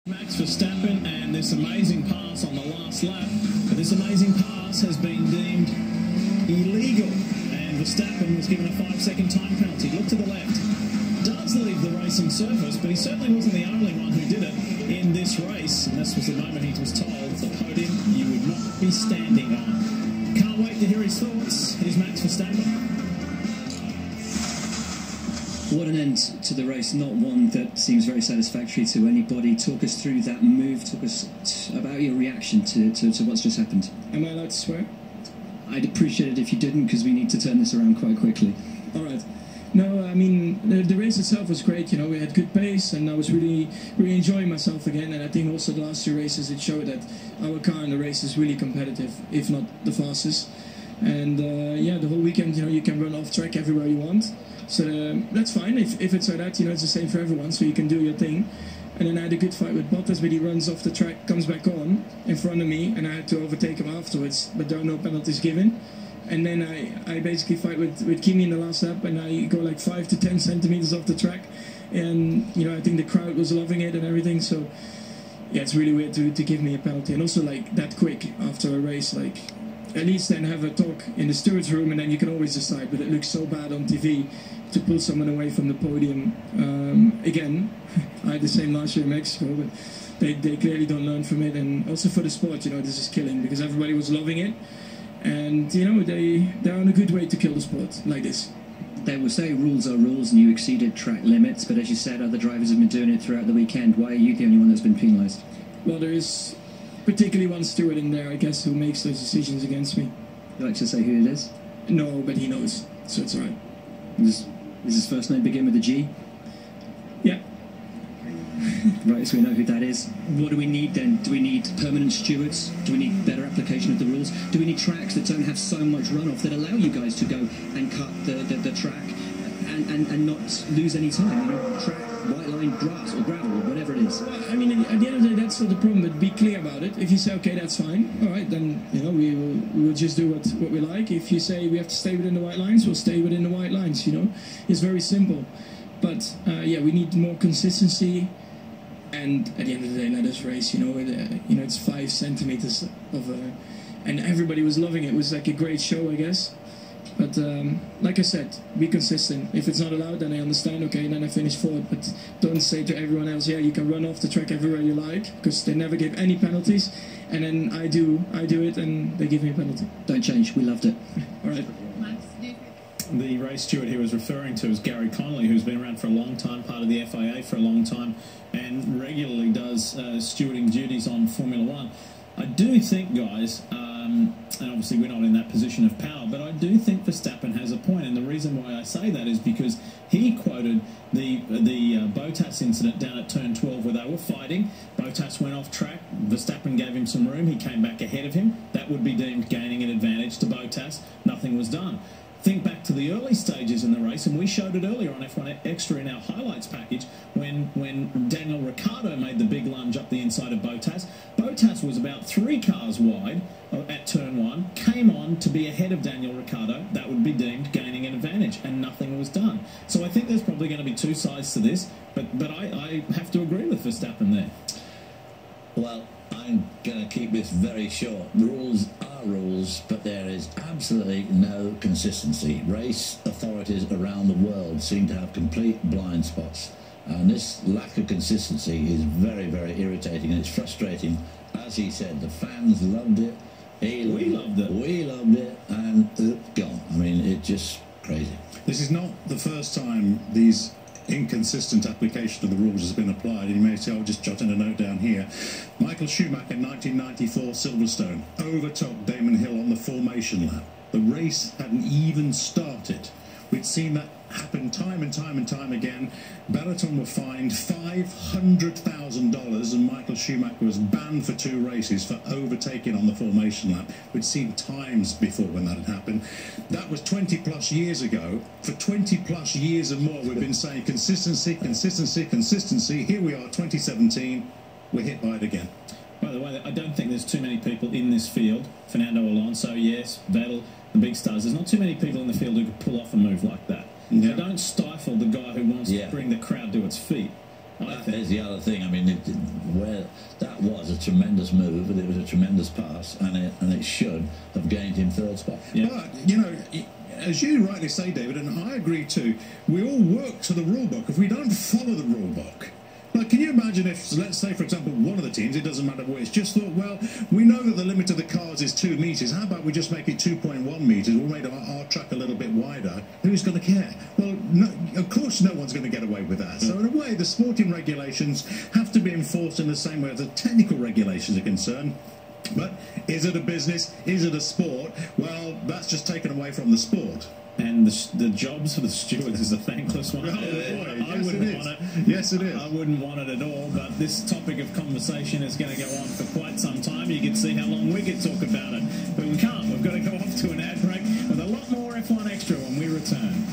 Max Verstappen and this amazing pass on the last lap. But this amazing pass has been deemed illegal, and Verstappen was given a 5-second time penalty. Look to the left. Does leave the racing surface, but he certainly wasn't the only one who did it in this race. And this was the moment he was told the podium you would not be standing on. Can't wait to hear his thoughts. Here's Max Verstappen. What an end to the race, not one that seems very satisfactory to anybody. Talk us through that move, talk us about your reaction to what's just happened. Am I allowed to swear? I'd appreciate it if you didn't, because we need to turn this around quite quickly. Alright. No, I mean, the race itself was great, you know, we had good pace and I was really enjoying myself again, and I think also the last two races it showed that our car in the race is really competitive, if not the fastest. And yeah, the whole weekend, you know, you can run off track everywhere you want. So that's fine, if it's like that, you know, it's the same for everyone, so you can do your thing. And then I had a good fight with Bottas, but he runs off the track, comes back on in front of me, and I had to overtake him afterwards, but there are no penalties given. And then I basically fight with Kimi in the last lap, and I go like 5 to 10 centimeters off the track. And, you know, I think the crowd was loving it and everything, so yeah, it's really weird to give me a penalty. And also, like, that quick after a race, like, at least then have a talk in the steward's room, and then you can always decide. But it looks so bad on TV to pull someone away from the podium. Again, I had the same last year in Mexico, but they clearly don't learn from it. And also for the sport, you know, this is killing, because everybody was loving it. And, you know, they're on a good way to kill the sport, like this. They will say rules are rules and you exceeded track limits, but as you said, other drivers have been doing it throughout the weekend. Why are you the only one that's been penalised? Well, there is particularly one steward in there, I guess, who makes those decisions against me. You like to say who it is? No, but he knows, so it's alright. Does his first name begin with a G? Yeah. Right, so we know who that is. What do we need then? Do we need permanent stewards? Do we need better application of the rules? Do we need tracks that don't have so much runoff that allow you guys to go and cut the track and not lose any time? You know, track, white line, grass or gravel or whatever it is. Well, I mean, at the end of the day, that's not the problem, but be clear about it. If you say, okay, that's fine, alright, then, you know, we will just do what we like. If you say we have to stay within the white lines, we'll stay within the white lines, you know. It's very simple. But, yeah, we need more consistency. And at the end of the day, let us race, you know, it's 5 centimeters of and everybody was loving it. It was like a great show, I guess. But like I said, be consistent. If it's not allowed, then I understand, okay, and then I finish forward. But don't say to everyone else, yeah, you can run off the track everywhere you like, because they never gave any penalties. And then I do it, and they give me a penalty. Don't change, we loved it. All right. The race steward he was referring to is Gary Connolly, who's been around for a long time, part of the FIA for a long time, and regularly does stewarding duties on Formula One. I do think, guys, and obviously we're not in that position of power, but I do think Verstappen has a point, and the reason why I say that is because he quoted the Bottas incident down at turn 12 where they were fighting. Bottas went off track, Verstappen gave him some room, he came back ahead of him. That would be deemed gaining an advantage to Bottas. Nothing was done. Think back to the early stages in the race, and we showed it earlier on F1 Extra in our highlights package when Daniel Ricciardo made the big lunge up the inside of Bottas. Bottas was about 3 cars wide at turn 1, came on to be ahead of Daniel Ricciardo. That would be deemed gaining an advantage, and nothing was done. So I think there's probably going to be 2 sides to this, but I have to agree with Verstappen there. Well, I'm going to keep this very short. Rules are rules, but there is absolutely no consistency. Race authorities around the world seem to have complete blind spots. And this lack of consistency is very, very irritating, and it's frustrating. As he said, the fans loved it. We loved it, and it's gone. I mean, it's just crazy. This is not the first time these inconsistent application of the rules has been applied, and you may say, I'll just jot in a note down here. Michael Schumacher in 1994 Silverstone overtook Damon Hill on the formation lap. The race hadn't even started. We'd seen that happen time and time and time again. Benetton were fined $500,000 and Michael Schumacher was banned for 2 races for overtaking on the formation lap. We'd seen times before when that had happened. That was 20 plus years ago. For 20 plus years and more we've been saying consistency, consistency, consistency. Here we are, 2017, we're hit by it again. By the way, I don't think there's too many people in this field. Fernando Alonso, yes, Vettel, the big stars. There's not too many people in the field who could pull off a move like that. No. They don't stifle the guy who wants to bring the crowd to its feet. That is the other thing. I mean, where that was a tremendous move, and it was a tremendous pass, and it should have gained him third spot. Yeah. But, you know, as you rightly say, David, and I agree too, we all work to the rule book. If we don't follow the rule book, like, can you imagine if, let's say, for example, one of the teams, it doesn't matter which, just thought, well, we know that the limit of the cars is 2 metres. How about we just make it 2.1 metres? We'll make our track a little bit wider. Who's going to care? Well, no, of course no one's going to get away with that. So in a way, the sporting regulations have to be enforced in the same way as the technical regulations are concerned. But is it a business? Is it a sport? Well, that's just taken away from the sport. And the jobs for the stewards is a thankless one. Oh, boy. I wouldn't want it. Yes, it is. I wouldn't want it at all. But this topic of conversation is going to go on for quite some time. You can see how long we could talk about it. But we can't. We've got to go off to an ad break with a lot more F1 Extra when we return.